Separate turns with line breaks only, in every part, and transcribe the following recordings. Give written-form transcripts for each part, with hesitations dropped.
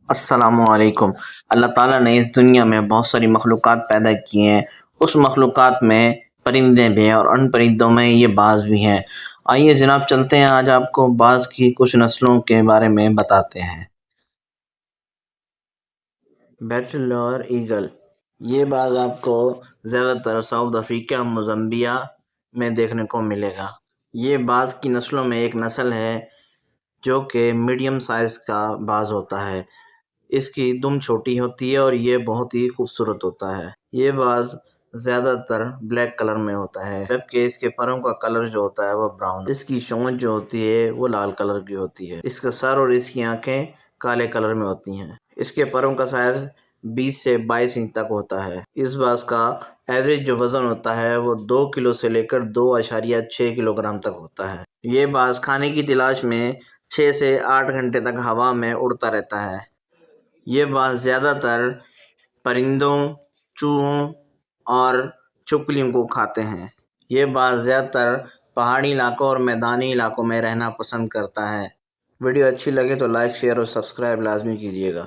السلام علیکم۔ اللہ تعالیٰ نے اس دنیا میں بہت ساری مخلوقات پیدا کی ہیں۔ اس مخلوقات میں پرندے بھی ہیں اور ان پرندوں میں یہ باز بھی ہیں۔ آئیے جناب چلتے ہیں، آج آپ کو باز کی کچھ نسلوں کے بارے میں بتاتے ہیں۔ بیٹلر ایگل، یہ باز آپ کو زیادہ تر ساؤتھ افریقہ، موزمبیا میں دیکھنے کو ملے گا۔ یہ باز کی نسلوں میں ایک نسل ہے جو کہ میڈیم سائز کا باز ہوتا ہے۔ اس کی دم چھوٹی ہوتی ہے اور یہ بہت ہی خوبصورت ہوتا ہے۔ یہ باز زیادہ تر بلیک کلر میں ہوتا ہے، جبکہ اس کے پروں کا کلر جو ہوتا ہے وہ براؤن۔ اس کی چونچ جو ہوتی ہے وہ لال کلر کی ہوتی ہے۔ اس کا سر اور اس کی آنکھیں کالے کلر میں ہوتی ہیں۔ اس کے پروں کا سائز 20 سے 22 انچ تک ہوتا ہے۔ اس باز کا ایوریج جو وزن ہوتا ہے وہ 2 کلو سے لے کر 2.6 کلو گرام تک ہوتا ہے۔ یہ باز کھانے کی تلاش میں 6 سے 8 گھنٹے تک ہوا میں اڑتا رہتا ہے۔ یہ باز زیادہ تر پرندوں، چوہوں اور چھپکلیوں کو کھاتے ہیں۔ یہ باز زیادہ تر پہاڑی علاقوں اور میدانی علاقوں میں رہنا پسند کرتا ہے۔ ویڈیو اچھی لگے تو لائک، شیئر اور سبسکرائب لازمی کیجیے گا۔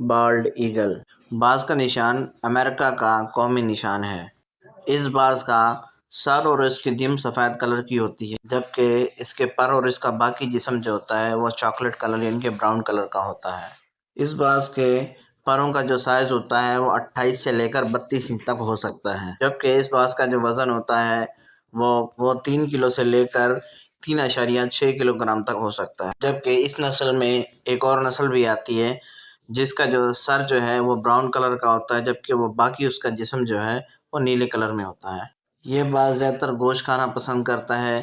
بالڈ ایگل، باز کا نشان امریکہ کا قومی نشان ہے۔ اس باز کا سر اور اس کی دم سفید کلر کی ہوتی ہے، جبکہ اس کے پر اور اس کا باقی جسم جو ہوتا ہے وہ چاکلیٹ کلر یعنی کہ براؤن کلر کا ہوتا ہے۔ اس باز کے پروں کا جو سائز ہوتا ہے وہ 28 سے لے کر 32 انچ تک ہو سکتا ہے، جبکہ اس باز کا جو وزن ہوتا ہے وہ 3 کلو سے لے کر 3.6 کلو گرام تک ہو سکتا ہے۔ جبکہ اس نسل میں ایک اور نسل بھی آتی ہے جس کا جو سر جو ہے وہ براؤن کلر کا ہوتا ہے، جبکہ وہ باقی اس کا جسم جو ہے وہ نیلے کلر میں ہوتا ہے۔ یہ باز زیادہ تر گوشت کھانا پسند کرتا ہے،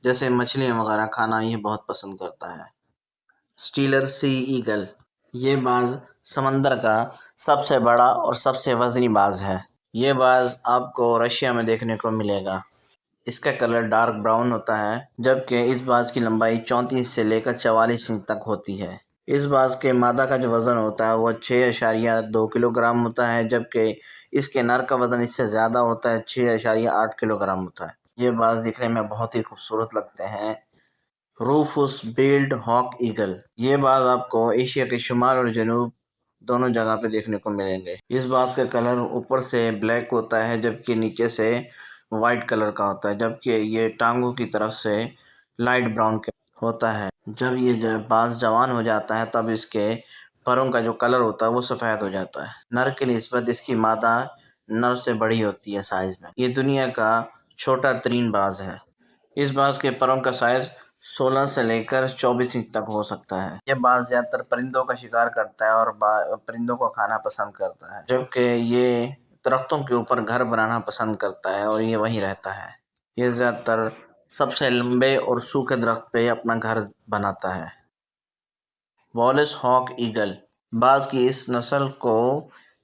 جیسے مچھلیاں وغیرہ کھانا یہ بہت پسند کرتا ہے۔ سٹیلر سی ایگل، یہ باز سمندر کا سب سے بڑا اور سب سے وزنی باز ہے۔ یہ باز آپ کو رشیا میں دیکھنے کو ملے گا۔ اس کا کلر ڈارک براؤن ہوتا ہے، جبکہ اس باز کی لمبائی 34 سے لے کر 44 انچ تک ہوتی ہے۔ اس باز کے مادہ کا جو وزن ہوتا ہے وہ 6.2 کلو گرام ہوتا ہے، جبکہ اس کے نر کا وزن اس سے زیادہ ہوتا ہے، 6.8 کلو گرام ہوتا ہے۔ یہ باز دکھنے میں بہت ہی خوبصورت لگتے ہیں۔ روفوس بیلڈ ہاک ایگل، یہ باز آپ کو ایشیا کے شمال اور جنوب دونوں جگہ پہ دیکھنے کو ملیں گے۔ اس باز کا کلر اوپر سے بلیک ہوتا ہے، جبکہ نیچے سے وائٹ کلر کا ہوتا ہے، جبکہ یہ ٹانگوں کی طرف سے لائٹ براؤن ہوتا ہے۔ جب یہ باز جوان ہو جاتا ہے تب اس کے پروں کا جو کلر ہوتا ہے وہ سفید ہو جاتا ہے۔ نر کی نسبت اس کی مادہ نر سے بڑی ہوتی ہے سائز میں۔ یہ دنیا کا چھوٹا ترین باز ہے۔ اس باز کے پروں کا سائز 16 سے لے کر 24 انچ تک ہو سکتا ہے۔ یہ باز زیادہ تر پرندوں کا شکار کرتا ہے اور پرندوں کو کھانا پسند کرتا ہے، جبکہ یہ درختوں کے اوپر گھر بنانا پسند کرتا ہے اور یہ وہیں رہتا ہے۔ یہ زیادہ تر سب سے لمبے اور سوکھے درخت پہ اپنا گھر بناتا ہے۔ والیس ہاک ایگل، باز کی اس نسل کو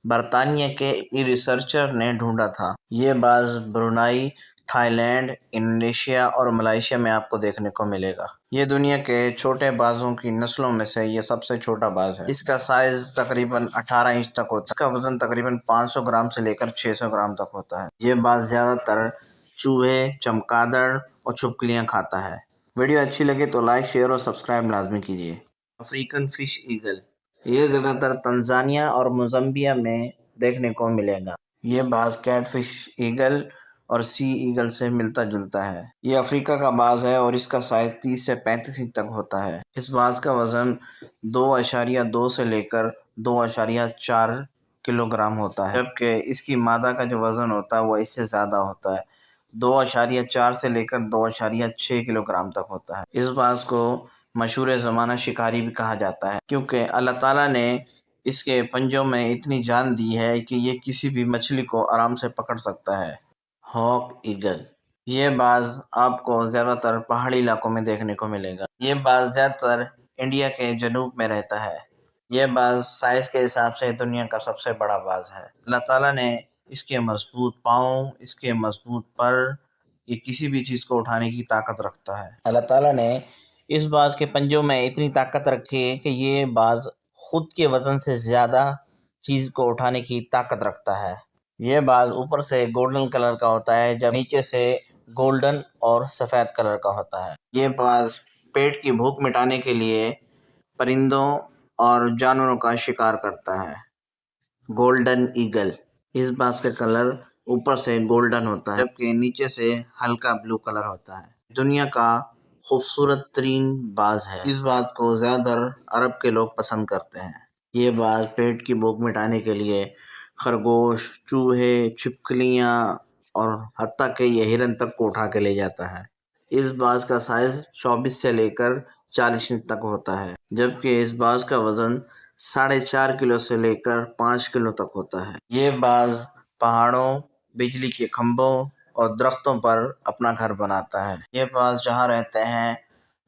برطانیہ کے ریسرچر نے ڈھونڈا تھا۔ یہ باز برونائی، تھائی لینڈ، انڈونیشیا اور ملائیشیا میں آپ کو دیکھنے کو ملے گا۔ یہ دنیا کے چھوٹے بازوں کی نسلوں میں سے یہ سب سے چھوٹا باز ہے۔ اس کا سائز تقریباً 18 انچ تک ہوتا ہے۔ اس کا وزن تقریباً 500 گرام سے لے کر 600 گرام تک ہوتا ہے۔ یہ باز زیادہ تر چوہے، چمگادڑ اور چھپکلیاں کھاتا ہے۔ ویڈیو اچھی لگے تو لائک، شیئر اور سبسکرائب لازمی کیجیے۔ افریقن فش ایگل، یہ زیادہ تر تنزانیہ اور موزمبیا میں دیکھنے کو ملے گا۔ یہ باز کیٹ فش ایگل اور سی ایگل سے ملتا جلتا ہے۔ یہ افریقہ کا باز ہے اور اس کا سائز 30 سے 35 انچ تک ہوتا ہے۔ اس باز کا وزن 2.2 سے لے کر 2.4 کلو گرام ہوتا ہے، جبکہ اس کی مادہ کا جو وزن ہوتا ہے وہ اس سے زیادہ ہوتا ہے، 2.4 سے لے کر 2.6 کلو گرام تک ہوتا ہے۔ اس باز کو مشہور زمانہ شکاری بھی کہا جاتا ہے، کیونکہ اللہ تعالیٰ نے اس کے پنجوں میں اتنی جان دی ہے کہ یہ کسی بھی مچھلی کو آرام سے پکڑ سکتا ہے۔ ہاک ایگل، یہ باز آپ کو زیادہ تر پہاڑی علاقوں میں دیکھنے کو ملے گا۔ یہ باز زیادہ تر انڈیا کے جنوب میں رہتا ہے۔ یہ باز سائز کے حساب سے دنیا کا سب سے بڑا باز ہے۔ اللہ تعالیٰ نے اس کے مضبوط پاؤں، اس کے مضبوط پر، یہ کسی بھی چیز کو اٹھانے کی طاقت رکھتا ہے۔ اللہ تعالیٰ نے اس باز کے پنجوں میں اتنی طاقت رکھی ہے کہ یہ باز خود کے وزن سے زیادہ چیز کو اٹھانے کی طاقت رکھتا ہے۔ یہ باز اوپر سے گولڈن کلر کا ہوتا ہے، جب نیچے سے گولڈن اور سفید کلر کا ہوتا ہے۔ یہ باز پیٹ کی بھوک مٹانے کے لیے پرندوں اور جانوروں کا شکار کرتا ہے۔ گولڈن ایگل، اس باز کا کلر اوپر سے گولڈن ہوتا ہے جبکہ نیچے سے ہلکا بلو کلر ہوتا ہے۔ دنیا کا خوبصورت ترین باز ہے۔ اس باز کو زیادہ تر عرب کے لوگ پسند کرتے ہیں۔ یہ باز پیٹ کی بھوک مٹانے کے لیے خرگوش، چوہے، چھپکلیاں اور حتیٰ کہ یہ ہرن تک کو اٹھا کے لے جاتا ہے۔ اس باز کا سائز 24 سے لے کر 40 انچ تک ہوتا ہے جبکہ اس باز کا وزن 4.5 کلو سے لے کر 5 کلو تک ہوتا ہے۔ یہ باز پہاڑوں، بجلی کے کھمبوں اور درختوں پر اپنا گھر بناتا ہے۔ یہ باز جہاں رہتے ہیں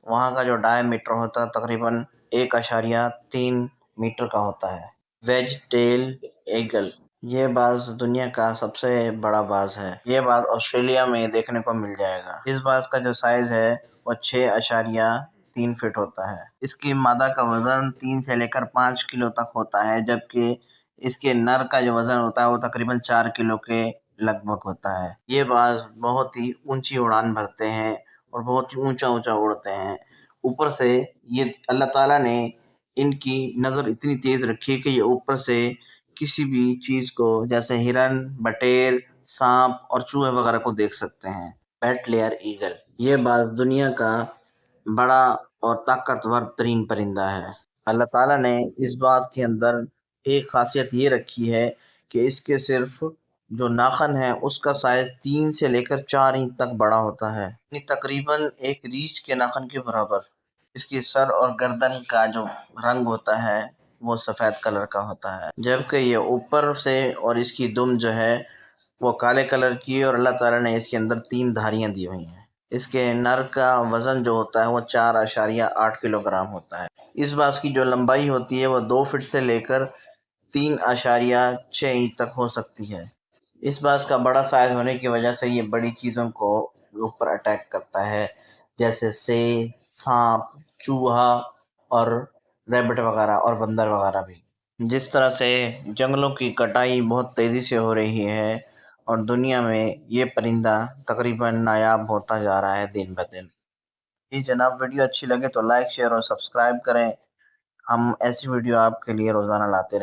وہاں کا جو ڈائی میٹر ہوتا ہے تقریباً 1.3 میٹر کا ہوتا ہے۔ ویج ٹیل ایگل، یہ باز دنیا کا سب سے بڑا باز ہے۔ یہ باز آسٹریلیا میں دیکھنے کو مل جائے گا۔ اس باز کا جو سائز ہے وہ 6.3 فٹ ہوتا ہے۔ اس کی مادہ کا وزن 3 سے لے کر 5 کلو تک ہوتا ہے جبکہ اس کے نر کا جو وزن ہوتا ہے وہ تقریباً 4 کلو کے لگ بھگ ہوتا ہے۔ یہ باز بہت ہی اونچی اڑان بھرتے ہیں اور بہت ہی اونچا اونچا اڑتے ہیں۔ اوپر سے یہ اللہ تعالیٰ نے ان کی نظر اتنی تیز رکھی ہے کہ یہ اوپر سے کسی بھی چیز کو جیسے ہرن، بٹیر، سانپ اور چوہے وغیرہ کو دیکھ سکتے ہیں۔ بیٹ لیئر ایگل، یہ باز دنیا کا بڑا اور طاقتور ترین پرندہ ہے۔ اللہ تعالیٰ نے اس باز کے اندر ایک خاصیت یہ رکھی ہے کہ اس کے صرف جو ناخن ہے اس کا سائز 3 سے لے کر 4 انچ تک بڑا ہوتا ہے، یعنی تقریباً ایک ریچھ کے ناخن کے برابر۔ اس کی سر اور گردن کا جو رنگ ہوتا ہے وہ سفید کلر کا ہوتا ہے جبکہ یہ اوپر سے اور اس کی دم جو ہے وہ کالے کلر کی اور اللہ تعالیٰ نے اس کے اندر 3 دھاریاں دی ہوئی ہیں۔ اس کے نر کا وزن جو ہوتا ہے وہ 4.8 کلو گرام ہوتا ہے۔ اس باز کی جو لمبائی ہوتی ہے وہ 2 فٹ سے لے کر 3.6 انچ تک ہو سکتی ہے۔ اس باز کا بڑا سائز ہونے کی وجہ سے یہ بڑی چیزوں کو اوپر اٹیک کرتا ہے جیسے سانپ، چوہا اور ریبٹ وغیرہ اور بندر وغیرہ بھی۔ جس طرح سے جنگلوں کی کٹائی بہت تیزی سے ہو رہی ہے اور دنیا میں یہ پرندہ تقریباً نایاب ہوتا جا رہا ہے دن بدن۔ جی جناب، ویڈیو اچھی لگے تو لائک، شیئر اور سبسکرائب کریں۔ ہم ایسی ویڈیو آپ کے لیے روزانہ لاتے رہیں۔